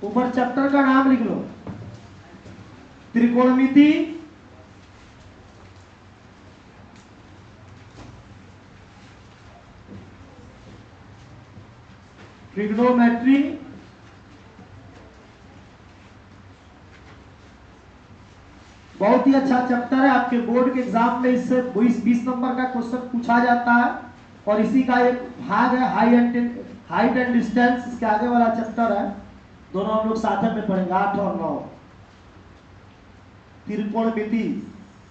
ऊपर चैप्टर का नाम लिख लो, त्रिकोणमिति, ट्रिग्नोमेट्री, बहुत ही अच्छा चैप्टर है। आपके बोर्ड के एग्जाम में इससे 20 नंबर का क्वेश्चन पूछा जाता है और इसी का एक भाग है हाइट एंड डिस्टेंस, इसके आगे वाला चैप्टर है। दोनों हम लोग साथ में पढ़ेंगे, 8 और 9। त्रिकोणमिति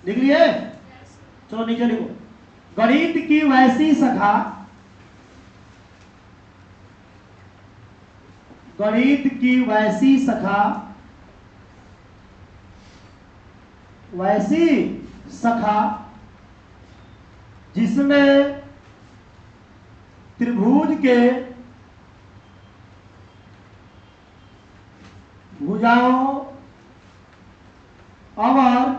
लिख लिए? चलो नीचे लिखो, गणित की वैसी शाखा, गणित की वैसी शाखा, वैसी शाखा जिसमें त्रिभुज के भुजाओं और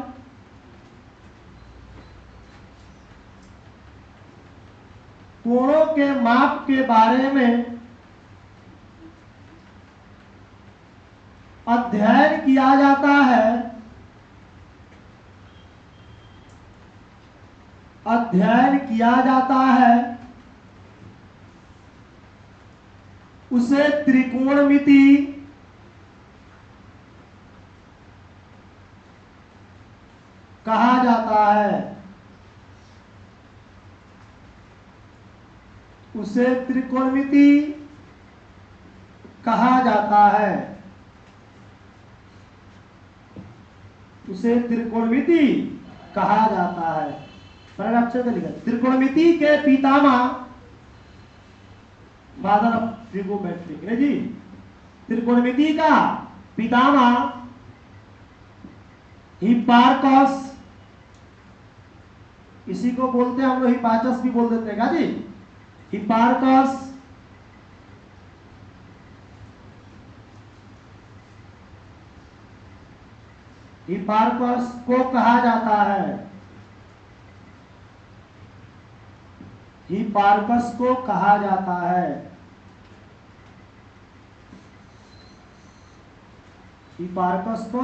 कोणों के माप के बारे में अध्ययन किया जाता है, अध्ययन किया जाता है, उसे त्रिकोणमिति कहा जाता है, उसे त्रिकोणमिति कहा जाता है, उसे त्रिकोणमिति कहा जाता है। पैराग्राफ से लिखा, त्रिकोणमिति के पितामह, फादर ऑफ ट्रिगोमेट्री है जी, त्रिकोणमिति का पितामह हिप्पार्कस, इसी को बोलते हैं हम लोग, हिप्पार्कस भी बोल देते हैं क्या जी, हिप्पार्कस हिप्पार्कस को कहा जाता है, हिप्पार्कस को कहा जाता है, हिप्पार्कस को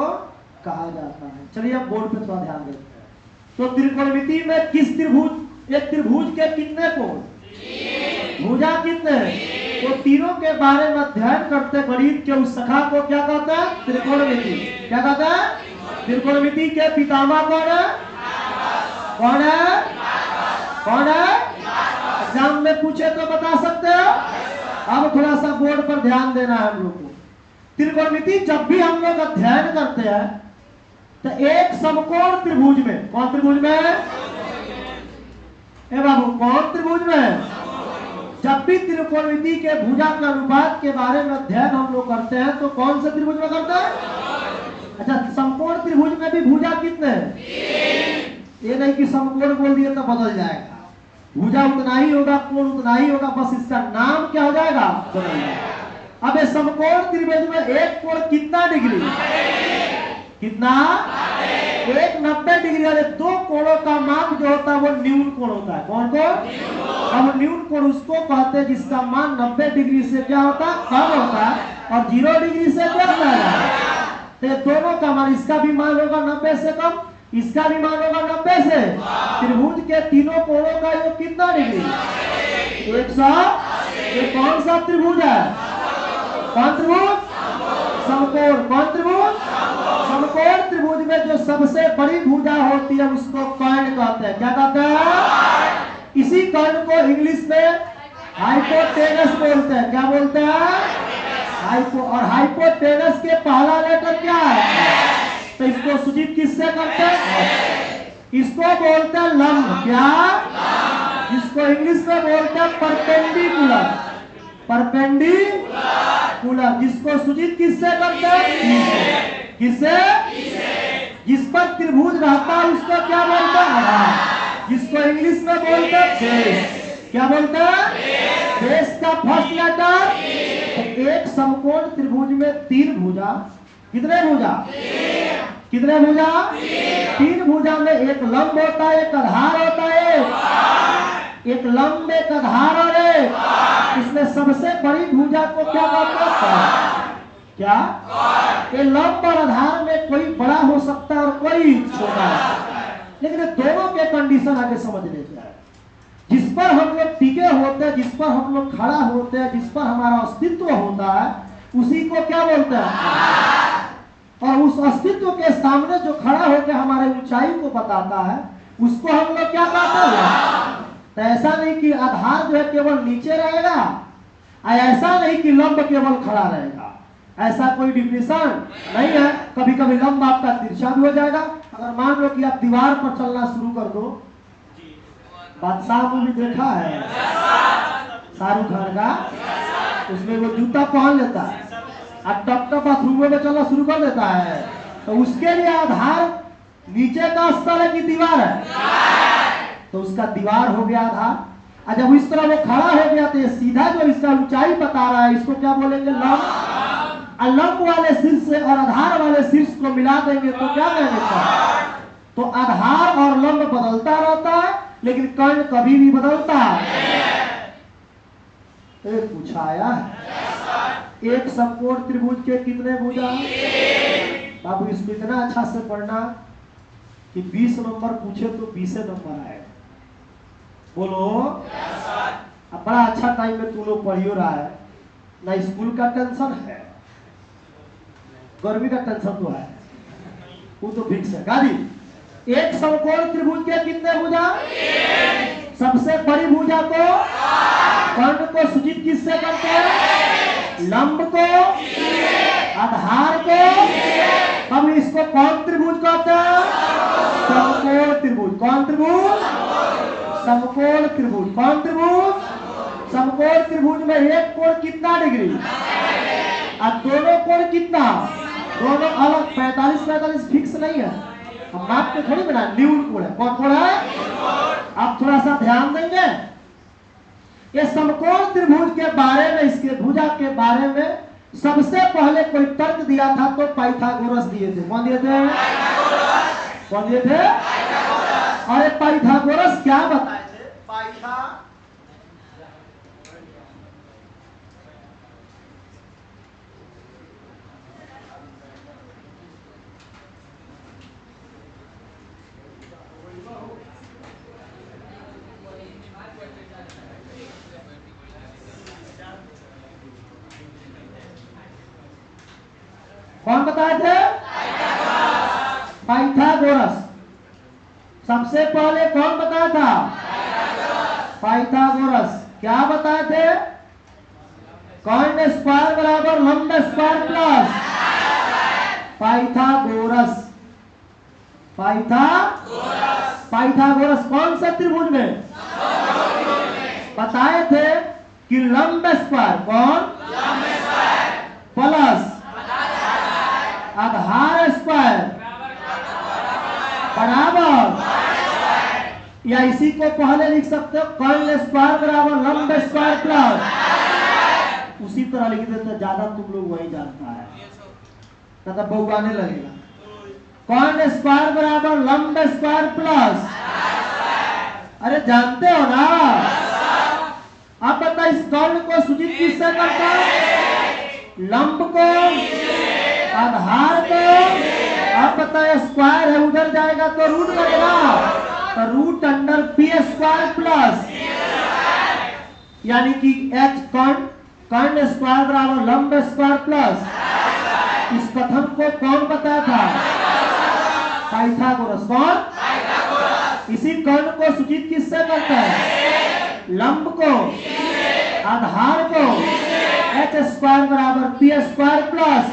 कहा जाता है। चलिए अब बोर्ड पे थोड़ा ध्यान देते हैं। तो त्रिकोणमिति में किस त्रिभुज, एक त्रिभुज के कितने कोण, भुजा कितने, वो तीनों के बारे में अध्ययन करते गणित के उस शाखा को क्या कहते हैं, त्रिकोणमिति। क्या कहते हैं, त्रिकोणमिति के पितामह कौन है, कौन है, कौन है, एग्जाम में पूछे तो बता सकते हो। अब थोड़ा सा बोर्ड पर ध्यान देना है हम लोग को। त्रिकोणमिति जब भी हम लोग अध्ययन करते हैं तो एक समकोण त्रिभुज में, कौन त्रिभुज में है ए बाबू, कौन त्रिभुज में है, जब भी त्रिकोणमिति के भुजा के अनुपात के बारे में अध्ययन हम लोग करते हैं तो कौन से त्रिभुज में करते हैं। अच्छा, समकोण त्रिभुज में भी भुजा कितने हैं, ये नहीं कि समकोण बोल दिए तो बदल जाएगा, भुजा उतना ही होगा, कोण उतना ही होगा, बस इसका नाम क्या हो जाएगा, बदल जाएगा। अब ये समकोण त्रिभुज में एक कोण कितना डिग्री, कितना, एक 90 डिग्री वाले दो कोणों का मान जो होता है वो न्यून कोण होता है। कौन कोण, अब न्यून कोण उसको कहते हैं जिसका मान 90 डिग्री से क्या होता है, कम होता है, और 0 डिग्री से क्या होता है। तो ये दोनों का मान, इसका भी मान होगा 90 से कम, इसका भी मान होगा 90 से। त्रिभुज के तीनों कोणों का योग कितना डिग्री, 100। ये कौन सा त्रिभुज है, कौन त्रिभुज, समकोण। कौन त्रिभुज, समकोण त्रिभुज में जो सबसे बड़ी भुजा होती है उसको कर्ण कहते हैं। क्या कहते हैं, इसी कर्ण को इंग्लिश में हाइपोटेनस बोलते हैं। क्या बोलते हैं, हाइपो, और हाइपोटेनस के पहला लेटर क्या है, तो इसको सूचित किससे करते हैं, इसको बोलते हैं लंब। क्या, जिसको इंग्लिश में बोलते हैं परपेंडिकुलर, परपेंडिकुलर, जिसको सूचित किससे करते हैं, किससे, जिस पर त्रिभुज रहता है उसको क्या बोलते हैं, आधार, जिसको इंग्लिश में बोलते हैं बेस। क्या बोलते हैं, बेस का फर्स्ट लेटर। एक समकोण त्रिभुज में 3 भुजा, कितने भुजा, कितने भुजा, 3 भुजा में एक लंब होता है, एक आधार होता है, एक लंब, एक आधार, और इसमें सबसे बड़ी भुजा को क्या कहते हैं, क्या? ये लंब और आधार में कोई बड़ा हो सकता है और कोई छोटा हो सकता है, लेकिन दोनों के कंडीशन आगे समझ लेते हैं। जिस पर हम लोग टिके होते हैं, जिस पर हम लोग खड़ा होते हैं, जिस पर हमारा अस्तित्व होता है, उसी को क्या बोलते हैं? और उस अस्तित्व के सामने जो खड़ा होकर हमारे ऊंचाई को बताता है, उसको हम लोग क्या कहते हैं? तो ऐसा नहीं कि आधार जो है केवल नीचे रहेगा, ऐसा नहीं कि लंब केवल खड़ा रहेगा, ऐसा कोई डिफिनेशन नहीं है। कभी कभी लंब आपका तिरछा भी हो जाएगा। अगर मान लो कि आप दीवार पर चलना शुरू कर दो, बादशाह मूवी देखा है शाहरुख खान का, उसमें वो जूता पहन लेता है और टप टप बाथरूम में चलना शुरू कर देता है, तो उसके लिए आधार नीचे का स्तर है कि दीवार है? तो उसका दीवार हो गया आधार। और जब इस तरह वो खड़ा हो गया तो ये सीधा जो इसका ऊंचाई बता रहा है, इसको क्या बोलेंगे? लंब। और लंब वाले शीर्ष से और आधार वाले शीर्ष को मिला देंगे तो क्या कहेंगे? तो आधार और लंब बदलता रहता है, लेकिन कर्ण कभी भी बदलता है। पूछाया है एक समकोण त्रिभुज के कितने भुजा? बाबू इसको इतना अच्छा से पढ़ना कि 20 नंबर पूछे तो 20 नंबर आए। बोलो। अब बड़ा अच्छा टाइम में तू लोग पढ़ियो रहा है ना, स्कूल का टेंशन है, गर्मी का टेंशन तो है, वो तो फिक्स है। गाड़ी एक समकोण त्रिभुज के कितने भुजा? सबसे बड़ी भुजा को कर्ण को सूचित किससे करते हैं? लंब को, आधार को। अब इसको कौन त्रिभुज कहते हैं? समकोण त्रिभुज। कौन त्रिभुज? समकोण त्रिभुज। कौन त्रिभुज? समकोण त्रिभुज में एक कोण कितना डिग्री और दोनों कोण कितना? दोनों अलग 45-45 फिक्स नहीं है, हम नाप के थोड़ी बना, न्यून कोण है। कौन कोण है? आप थोड़ा सा ध्यान देंगे, ये समकोण त्रिभुज के बारे में, इसके भुजा के बारे में सबसे पहले कोई तर्क दिया था तो पाइथागोरस दिए थे। कौन दिए थे? कौन दिए थे? अरे पाइथागोरस क्या बताए थे? कौन बताए थे? पाइथागोरस। सबसे पहले कौन बताया था? पाइथागोरस। क्या बताए थे? कर्ण स्क्वायर बराबर लंब स्क्वायर प्लस पाइथागोरस। पाइथागोरस कौन सा त्रिभुज में बताए थे कि लंब स्क्वायर कौन प्लस आधार स्क्वायर बराबर, या इसी को पहले लिख सकते हो कर्ण स्क्वायर बराबर लंब स्क्वायर प्लस, उसी तरह लिख देते, ज्यादा तुम लोग वही जानता है, तब बहुआने लगेगा। कर्ण स्क्वायर बराबर लंब स्क्वायर प्लस, अरे जानते हो ना। अब बता इस कर्ण को सूचित किससे करता है? लंब को, आधार को। अब बता स्क्वायर है, उधर जाएगा तो रूट लगेगा, तो root under P square plus, यानी कि एच कर्ण स्क्वायर बराबर लंब स्क्वायर प्लस। इस कथन को कौन बताया था? पाइथागोरस। कौन? इसी कर्ण को सूचित किससे करता है? लंब को, आधार को। एच स्क्वायर बराबर पी स्क्वायर प्लस,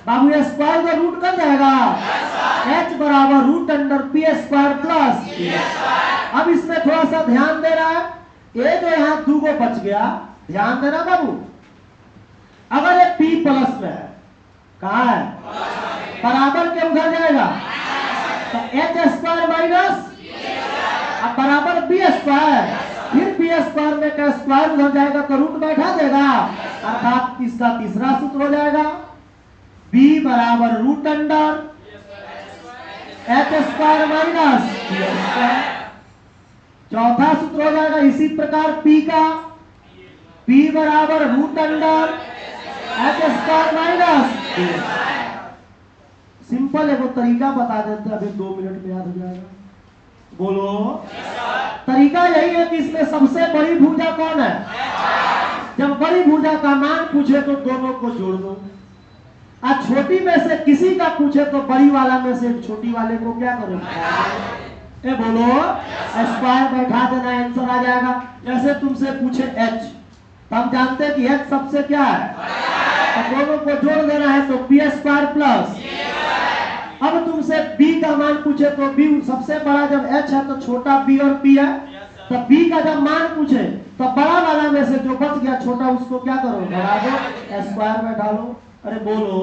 बाबू ये स्क्वायर का रूट कर जाएगा, एच बराबर root under P square plus. अब इसमें थोड़ा सा ध्यान दे रहा है, ये जो यहाँ 2 को बच गया, ध्यान देना बाबू। अगर ये पी प्लस में है, कहा है? बराबर के उधर जाएगा तो एच स्क्वायर माइनस बराबर बी स्क्वायर, फिर बी स्क्वायर में का स्क्वायर उधर जाएगा तो रूट बैठा देगा, अर्थात इसका तीसरा सूत्र हो जाएगा b बराबर root under H square minus B square. चौथा सूत्र हो जाएगा इसी प्रकार p का, p बराबर root under H square square minus simple एगो तरीका बता देते हैं, अभी 2 मिनट में याद हो जाएगा। बोलो। तरीका यही है कि इसमें सबसे बड़ी भुजा कौन है? जब बड़ी भुजा का मान पूछे तो दोनों को जोड़ दो, और छोटी में से किसी का पूछे तो बड़ी वाला में से छोटी वाले को क्या करो? ए बोलो। स्क्वायर बैठा देना, आंसर आ जाएगा। जैसे तुमसे पूछे h, तो हम जानते हैं कि h सबसे क्या है, तो दोनों को जोड़ देना है, तो पी स्क्वायर प्लस। अब तुमसे b का मान पूछे तो b सबसे बड़ा जब h है तो छोटा b और p है, तो b का जब मान पूछे तो बड़ा वाला में से जो बच गया छोटा उसको क्या करो? बढ़ा दो, स्क्वायर में डालो। अरे बोलो।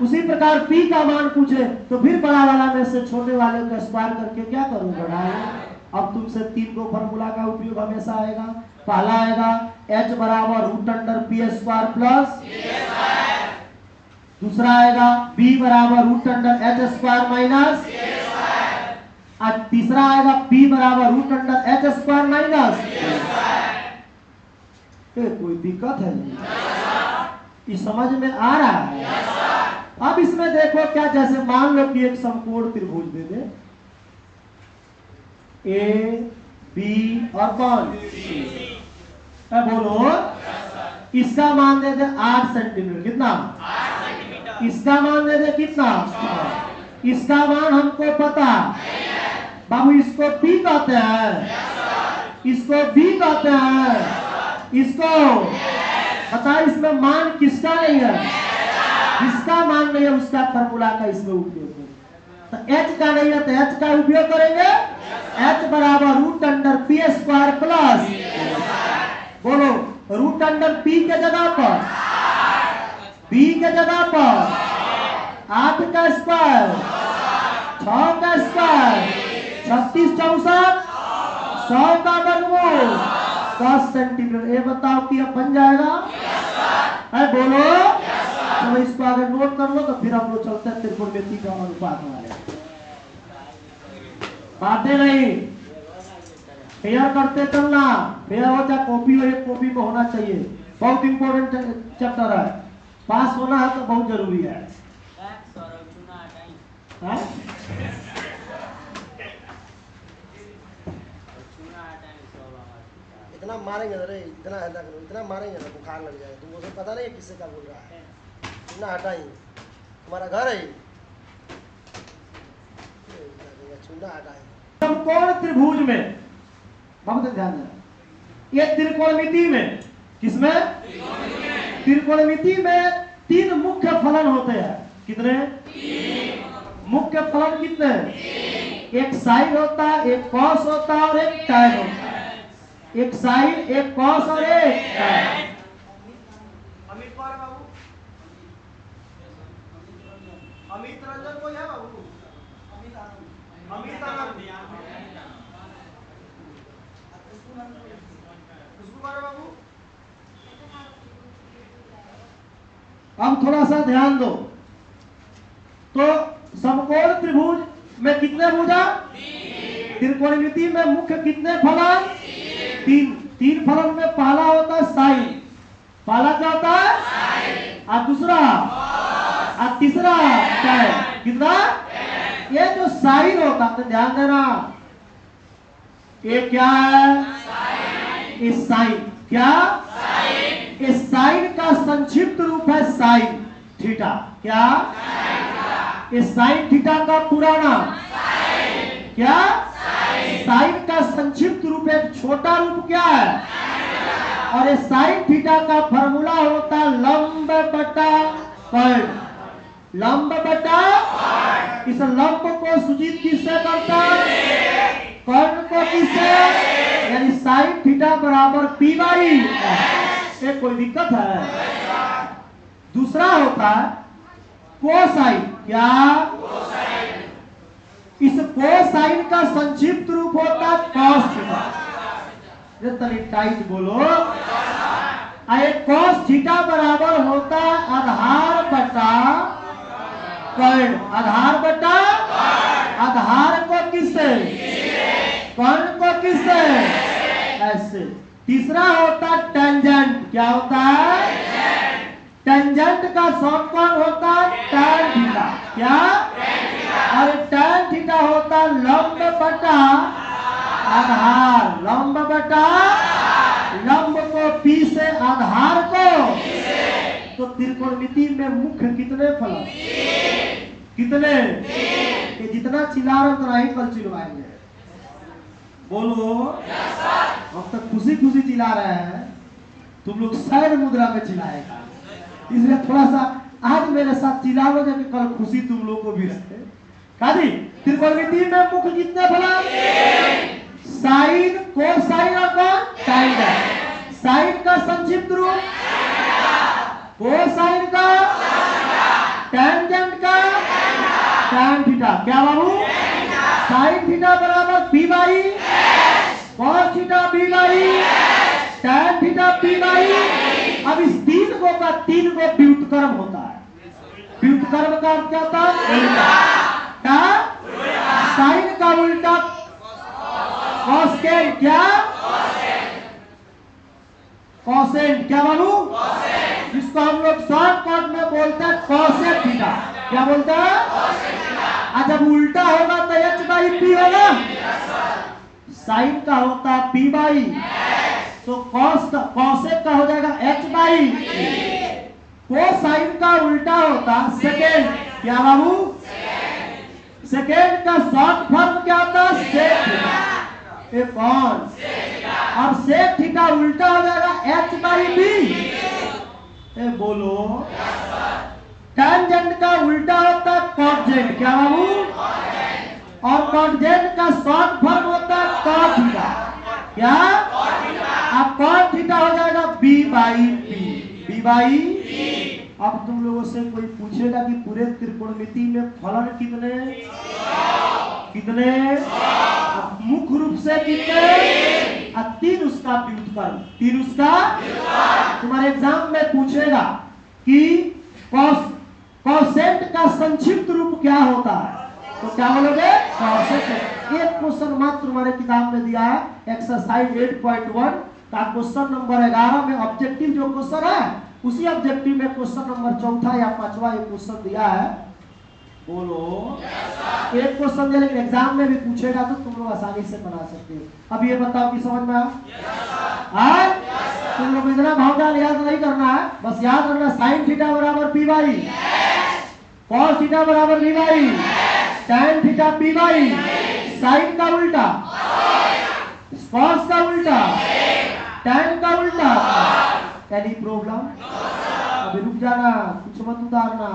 उसी प्रकार p का मान पूछे तो फिर बड़ा वाला में से छोटे वाले को स्क्वायर करके क्या करो? बढ़ाओ। अब तुमसे 3 को फॉर्मूला का उपयोग हमेशा आएगा। पहला आएगा h बराबर root under P square plus, दूसरा आएगा b बराबर root under H square minus, और तीसरा आएगा p बराबर root under H square minus. कोई दिक्कत है? ये समझ में आ रहा है? अब इसमें देखो क्या, जैसे मान लो कि एक समकोण त्रिभुज दे दे, ए बी और कौन? बोलो। इसका मान दे दे 8 सेंटीमीटर। कितना? इसका मान दे दे कितना? इसका मान हमको पता बाबू, इसको पी कहते हैं, इसको बी कहते हैं, इसको पता। इसमें मान किसका नहीं है? जिसका मान नहीं है उसका फॉर्मूला का इसमें उपयोग करेंगे। तो h का नहीं है तो h का उपयोग करेंगे। h बराबर root under P square plus, बोलो, रूट अंडर p के जगह पर, b के जगह पर 8 का स्क्वायर, 6 का स्क्वायर, 36 64 100 का वर्गमूल 10 सेंटीमीटर। ये बताओ कि अब बन जाएगा? है बोलो। चलो इसको आगे नोट कर लो, तो फिर हम लोग चलते हैं त्रिकोणमिति का अनुपात वाले। बातें नहीं, फेयर करते चलना। फेयर हो चाहे कॉपी हो, एक कॉपी में होना चाहिए। बहुत इंपॉर्टेंट चैप्टर है, पास होना है तो बहुत जरूरी है। इतना मारेंगे रे, इतना हटा करो, इतना मारेंगे ना बुखार लग जाए। तुमको तो पता नहीं किससे क्या बोल रहा है। इतना हटा ही, तुम्हारा घर है, चूना हटा ही। समकोण त्रिभुज में बहुत ध्यान देना, ये त्रिकोणमिति में, किसमें? त्रिकोणमिति में 3 मुख्य फलन होते हैं। कितने? 3 मुख्य फलन। कितने? एक साइन होता है, एक कॉस होता है और एक टैन होता है। एक साइन, एक कॉस और एक टैन। अमित कौन है बाबू? अमित रंजन कोई है बाबू? अमित आनंद। खुशबू कौन है बाबू? अब थोड़ा सा ध्यान दो। तो समकोण त्रिभुज में कितने भुजा? त्रिकोणमिति में मुख्य कितने फलन? 3 फलन में पहला होता है साइन। पहला क्या होता है? साइन। और दूसरा और तीसरा टैन। कितना? ये जो साइन होता है, ध्यान देना, ये क्या है? साइन। इस साइन क्या? साइन। इस साइन का संक्षिप्त रूप है साइन थीटा। क्या? इस साइन थीटा का पूरा नाम क्या? साइन का संक्षिप्त रूप, एक छोटा रूप क्या है? और इस साइन थीटा का फॉर्मूला होता है लंब बटा कर्ण। लंब बटा, इस लंब को सूचित किससे करता है? कर्ण को किससे? यानी साइन थीटा बराबर पी बाई। ये कोई दिक्कत है? दूसरा होता है कोसाइन। क्या? इस कोसाइन का संक्षिप्त रूप होता है कॉस थीटा। तनी टाइट बोलो। कॉस थीटा बराबर होता है आधार बटा कर्ण। आधार बटा, आधार को किससे? कर्ण को किससे? ऐसे। तीसरा होता है टेंजेंट। क्या होता है? टेंजेंट का शॉर्ट कौन होता है? Tan theta. क्या? और टैन थीटा होता लंब बटा आधार। लंब बटा लंब को पी से, आधार को। तो त्रिकोणमिति में मुख्य कितने फलन? कितने? ये जितना चिल्ला रहे उतना ही कल चिल्लाएंगे। बोलो। हम तो खुशी खुशी चिल्ला रहे हैं, तुम लोग सैर मुद्रा में चिल्लाएगा, इसलिए थोड़ा सा आज मेरे साथ चिल्लाओगे कि कल खुशी तुम लोग को भी रहे। काजी त्रिकोणमिति में मुख्य कितने फलन? साइन, कोसाइन और कौन? टैंजेंट। साइन का संक्षिप्त रूप, कोसाइन का, टैंजेंट का टैन थीटा। क्या बाबू? साइन थीटा बराबर P by cos theta B by tan theta P by. अब इस तीन को का तीन को व्युत्क्रम होता है। व्युत्क्रम का अर्थ क्या होता है? उल्टा। साइन का उल्टा कॉसेंट। क्या? कॉसेंट। क्या बाबू? जिसको हम लोग शॉर्टकट में बोलते हैं कॉसेट थीटा। क्या बोलता है? जब उल्टा होगा तो एच बाई पी होगा। साइन का होता है पी बाई, तो कॉसेक का हो जाएगा एच बाई। कोसाइन का उल्टा होता सेकेंड। क्या बाबू? सेकेंड का शॉर्ट फॉर्म क्या होता है? Sec theta. एक कौन? अब सेक थीटा उल्टा हो जाएगा एच बाई बी। बोलो। टैंजेंट का उल्टा होता है कॉटजेंट। क्या बाबू? और कॉटजेंट का शॉर्ट फॉर्म होता है कॉट थीटा। क्या? अब कॉट थीटा हो जाएगा B by P. B by. अब तुम लोगों से कोई पूछेगा कि पूरे त्रिकोणमिति में फलन कितने? कितने? अब मुख्य रूप से कितने? अब तीन उसका व्युत्क्रम। तीन उसका तुम्हारे एग्जाम में पूछेगा कि कॉसेंट का संक्षिप्त रूप क्या होता है, तो क्या बोलोगे? कॉसेंट। एक क्वेश्चन मात्र तुम्हारे किताब में दिया है, एक्सरसाइज 8.1 का क्वेश्चन नंबर 11 में ऑब्जेक्टिव जो क्वेश्चन है, उसी ऑब्जेक्टिव में क्वेश्चन नंबर चौथा या पांचवा एक क्वेश्चन दिया है। बोलो। एक क्वेश्चन दिया, लेकिन एग्जाम में भी पूछेगा तो तुम लोग आसानी से बना सकते हो। अब ये बताओ कि समझ में आया? तुम लोग इतना भावनाल याद नहीं करना है, बस याद रखना साइन थीटा बराबर पी बाई, कॉस थीटा बराबर B by, tan theta P by. Sine का उल्टा, कॉस का उल्टा, टैन का उल्टा। Any problem? अभी रुक जाना, कुछ मत उतारना।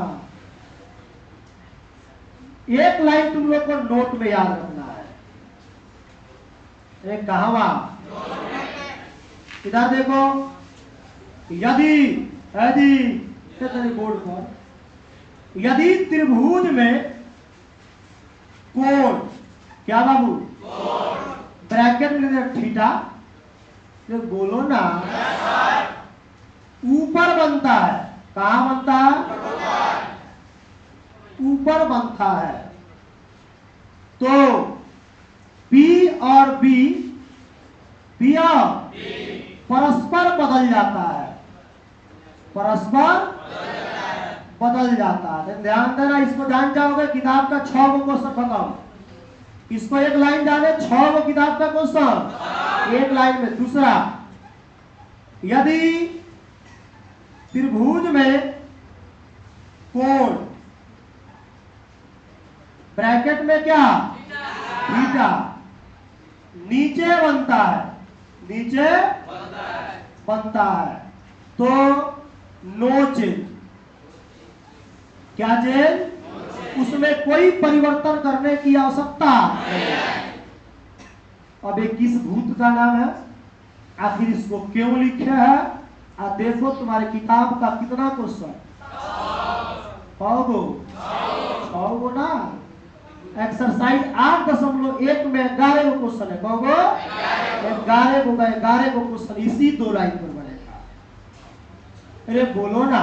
एक लाइन तुम लोग को नोट में याद रखना है। एक कहावत इधर देखो, यदि बोर्ड पर, यदि त्रिभुज में कोण, क्या बाबू? ब्रैकेट में थीटा, तो बोलो ना, ऊपर बनता है। कहां बनता है? ऊपर बनता है। तो P और B, P और परस्पर बदल जाता है। परस्पर बदल जाता है। ध्यान देना, इसको जान जाओगे, किताब का 6 गो क्वेश्चन बताओ। इसको एक लाइन जाने, 6 गो किताब का क्वेश्चन एक लाइन में। दूसरा, यदि त्रिभुज में कोण, ब्रैकेट में क्या? थीटा, नीचे बनता है, नीचे बनता है, तो नो चेंज। क्या चेंज? उसमें कोई परिवर्तन करने की आवश्यकता नहीं। अब ये किस भूत का नाम है? आखिर इसको क्यों लिखे है? आप देखो तुम्हारे किताब का कितना क्वेश्चन? 6 गो ना। एक्सरसाइज 8.1 में 11 गो क्वेश्चन है। कहोगो 11 गो क्वेश्चन इसी 2 लाइन पर बनेगा। अरे बोलो ना,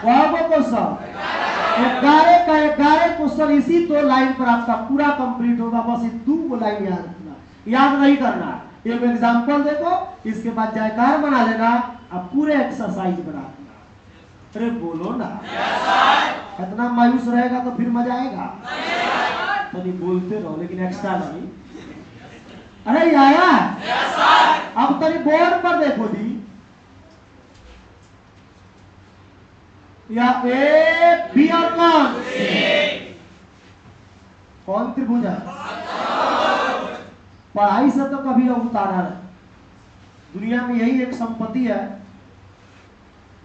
कहोगो क्वेश्चन 11 का 11 क्वेश्चन इसी 2 लाइन पर आपका पूरा कंप्लीट होगा। बस 2 गो लाइन याद रखना, याद नहीं करना। एक एग्जाम्पल देखो, इसके बाद जयकार बना लेना, अब पूरे एक्सरसाइज बना देना। अरे बोलो ना। इतना मायूस रहेगा तो फिर मजा आएगा? तो नहीं बोलते रहो लेकिन एक्स्ट्रा नहीं। अरे ये आया? अब तरी बोर्ड पर देखो जी, या ए बी और कौन त्रिभुज है? पढ़ाई से तो कभी उतारा नहीं। दुनिया में यही एक संपत्ति है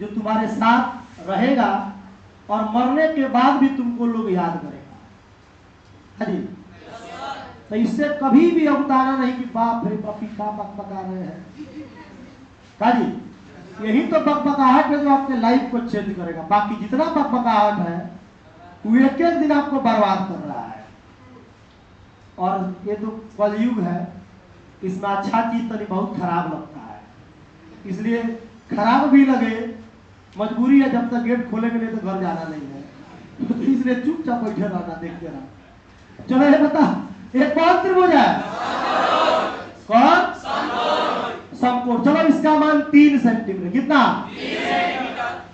जो तुम्हारे साथ रहेगा और मरने के बाद भी तुमको लोग याद करेगा। हाँ जी, तो इससे कभी भी अवतारा नहीं कि बाप रे पपी का बकबका रहे हैं। हाँ जी, यही तो बकबकाहट है जो आपके लाइफ को चेंज करेगा। बाकी जितना बकबकाहट है वो एक एक दिन आपको बर्बाद कर रहा है। और ये तो कलयुग है, इसमें अच्छा चीज तो बहुत खराब लगता है, इसलिए खराब भी लगे मजबूरी है, जब तक गेट खोलेंगे नहीं तो घर जाना नहीं है, तो इसलिए चुपचाप बैठे रहना, देखते रहना। चलो ये बता, एक कौन त्रिभुज है? कौन? समकोण। चलो इसका मान 3 सेंटीमीटर, कितना?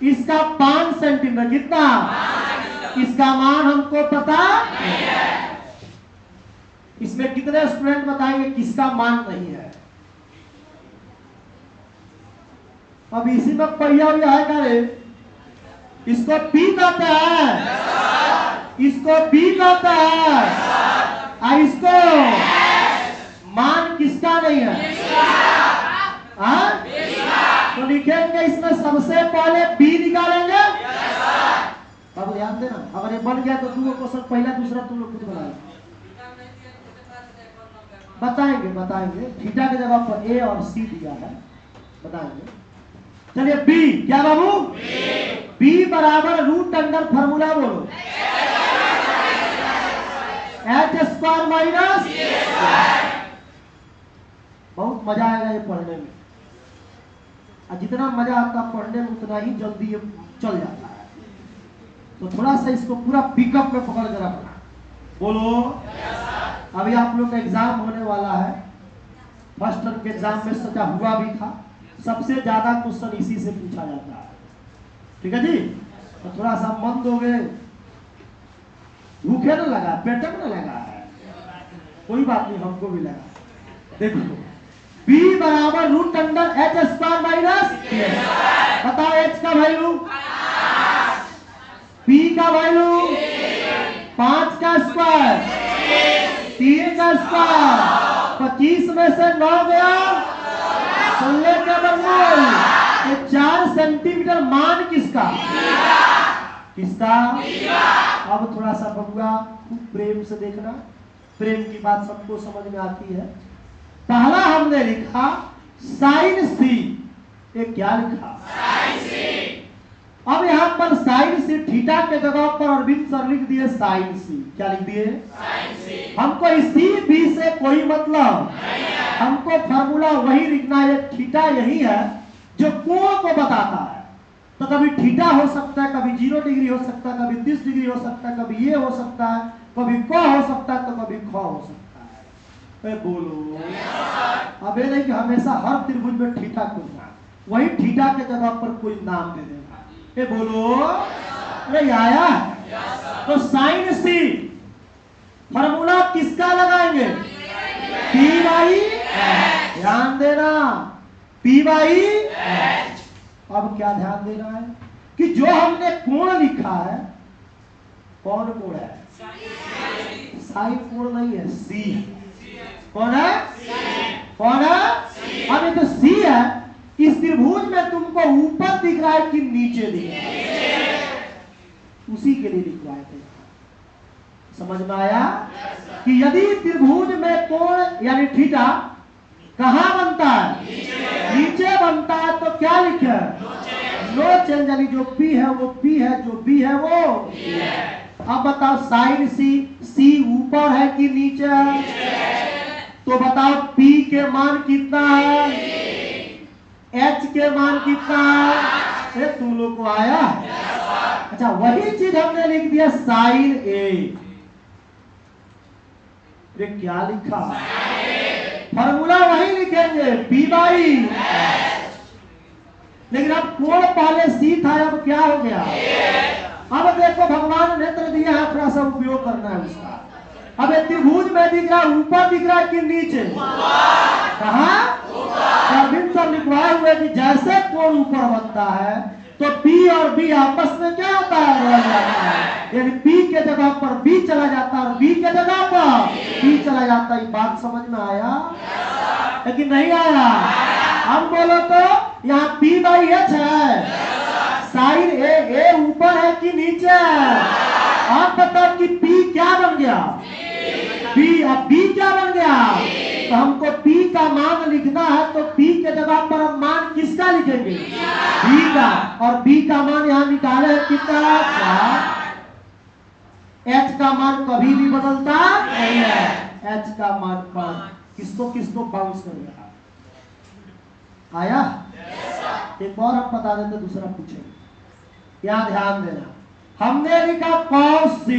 इसका 5 सेंटीमीटर, कितना? इसका मान हमको पता नहीं है। इसमें कितने स्टूडेंट बताएंगे किसका मान नहीं है? अब इसी में पहिया हुआ है क्या रे? इसको पी कहते हैं, इसको बी कहते हैं, इसको मान किसका नहीं है? तो लिखेंगे इसमें सबसे पहले बी निकालेंगे। अब ध्यान देना, अगर ये बन गया तो 2 क्वेश्चन पहला दूसरा तुम लोग खुद बनाए। बताएंगे थीटा की जगह पर ए और सी दिया है, बताएंगे। चलिए बी क्या बाबू? बी बराबर रूट अंडर फॉर्मूला बोलो, एच स्क्वायर माइनस। बहुत मजा आएगा ये पढ़ने में, और जितना मजा आता पढ़ने में उतना ही जल्दी ये चल जाता है। तो थोड़ा सा इसको पूरा पिकअप में पकड़ कर रखना। बोलो। अभी आप लोग का एग्जाम होने वाला है, फर्स्ट टर्म के एग्जाम में सजा हुआ भी था, सबसे ज्यादा क्वेश्चन इसी से पूछा जाता है, ठीक है जी? तो थोड़ा सा मन दोगे, भूखे न लगा, पेट न लगा है, कोई बात नहीं, हमको भी लगा। देखो b बराबर root under H square minus, बताओ h का वैल्यू, p का वैल्यू 5 का स्क्वायर, 3 का स्क्वायर, 25 में से 9 गया, 16 के बराबर। ये 4 सेंटीमीटर मान किसका? किसका? अब थोड़ा सा बबुआ खूब प्रेम से देखना, प्रेम की बात सबको समझ में आती है। पहला हमने लिखा साइन सी, ये क्या लिखा? साइन सी। अब यहाँ पर साइन सी थीटा के जगह पर अरविंद सर लिख दिए साइन सी। क्या लिख दिए? साइन सी। हमको इसी बी से कोई मतलब नहीं है, हमको फॉर्मूला वही लिखना है। थीटा यही है जो कोण को बताता है। तो कभी थीटा हो सकता है, कभी 0 डिग्री हो सकता है, कभी 30 डिग्री हो सकता है, कभी ये हो सकता है, कभी क हो सकता है, तो कभी ख हो सकता है। बोलो। अब ये नहीं कि हमेशा हर त्रिभुज में थीटा खोजना, वही थीटा के जगह पर कोई नाम दे देना। ये बोलो। अरे आया? तो साइन सी फॉर्मूला किसका लगाएंगे? पी बाई, ध्यान देना, पी बाई। अब क्या ध्यान देना है कि जो हमने कोण लिखा है, कौन कोण है? साइन कोण नहीं है, सी। कौन है? कौन है? अब ये तो सी है, इस त्रिभुज में तुमको ऊपर दिख रहा है कि नीचे दिख रहा है? उसी के लिए लिखवाए थे। समझ में आया कि यदि त्रिभुज में कोण यानी थीटा कहां बनता है? नीचे बनता है, तो क्या लिखे? नो चेंज, यानी जो पी है वो पी है, जो बी है वो बी है। अब बताओ साइन सी, सी ऊपर है कि नीचे है? तो बताओ P के मान कितना है, H के मान कितना है? तुम लोग को आया? अच्छा, वही चीज हमने लिख दिया साइन A। क्या लिखा? फॉर्मूला वही लिखेंगे, P बाई। लेकिन अब कोण पहले सी था, अब क्या हो गया? अब देखो भगवान ने नेत्र दिया है, थोड़ा सा उपयोग करना है उसका। अब ये त्रिभुज में दिख रहा है, ऊपर दिख रहा है कि नीचे? कहाँ? अरविंद सब लिखवाए हुए कि जैसे कोण ऊपर बनता है तो P और B आपस में क्या होता है? रल जाता है। यानी P के जगह पर B चला जाता है और B के जगह पर P चला जाता है। बात समझ में आया लेकिन नहीं आया? हम बोलो तो यहाँ P/H है, साइन ए ऊपर है कि नीचे है? आप बताओ कि P क्या बन गया? B। अब B क्या बन गया? तो हमको P का मान लिखना है तो P के जगह पर हम मान किसका लिखेंगे? B का। और B का मान यहाँ निकाले है कितना? H का मान कभी भी बदलता नहीं है। H का मान पर किसको बाउंस कर गया? आया? एक और हम बता देते, दूसरा पूछेंगे। यहाँ ध्यान देना, हमने लिखा cos C,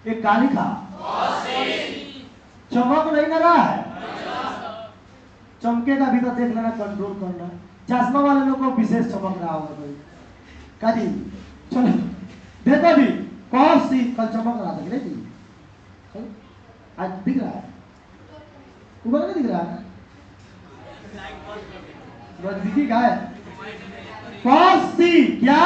एक का लिखा चमक नहीं लगा है, चमकेगा भी तो देख लेना, कंट्रोल करना। चश्मा वाले लोग को विशेष चमक रहा होगा भाई। काजी चलो देखो भी cos C कल चमक रहा था नहीं? आज दिख रहा है? ऊपर नहीं दिख रहा है? दिखी का है cos C क्या?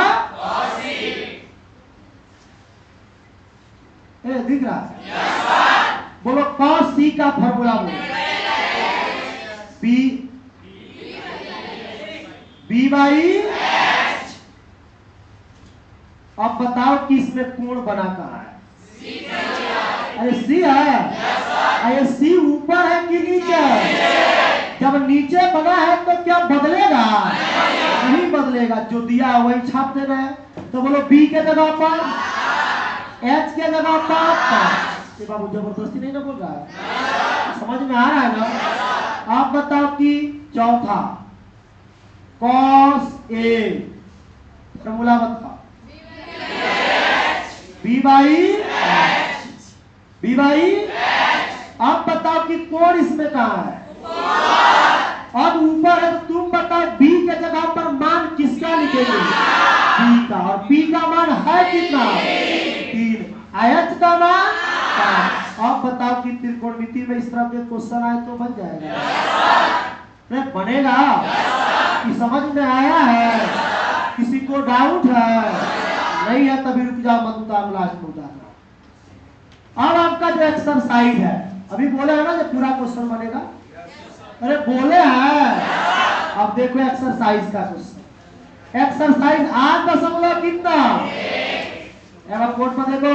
दिख रहा है? बोलो cos C का फॉर्मूला बोलो। B/H। अब बताओ कि इसमें कोण बना कहाँ है? अरे C है। अरे C ऊपर है कि नीचे? जब नीचे बना है तो क्या बदलेगा? नहीं बदलेगा, जो दिया है वही छाप देना है। तो बोलो B के जगह पर, H के जगह पर। ये बाबू जबरदस्ती नहीं ना बोल रहा है, समझ में आ रहा है ना? आप बताओ कि चौथा cos A फॉर्मूला बताओ। B/H। आप बताओ कि कोण इसमें कहाँ है? अब ऊपर है तो तुम बताओ B के जगह पर मान किसका लिखेंगे? B का। और B का मान है कितना? 3। H का मान 5। अब बताओ कि त्रिकोणमिति में इस तरह के क्वेश्चन आए तो बन जाएगा? बनेगा? कि समझ में आया है? किसी को डाउट है? नहीं है तभी रुक जाओ, मत उतारो, लास्ट में उतारना। अब आपका जो एक्सरसाइज है, अभी बोले है ना जो पूरा क्वेश्चन बनेगा? अरे बोले हैं। अब देखो एक्सरसाइज का क्वेश्चन। एक्सरसाइज 8 दशमलव कितना? कोड पर देखो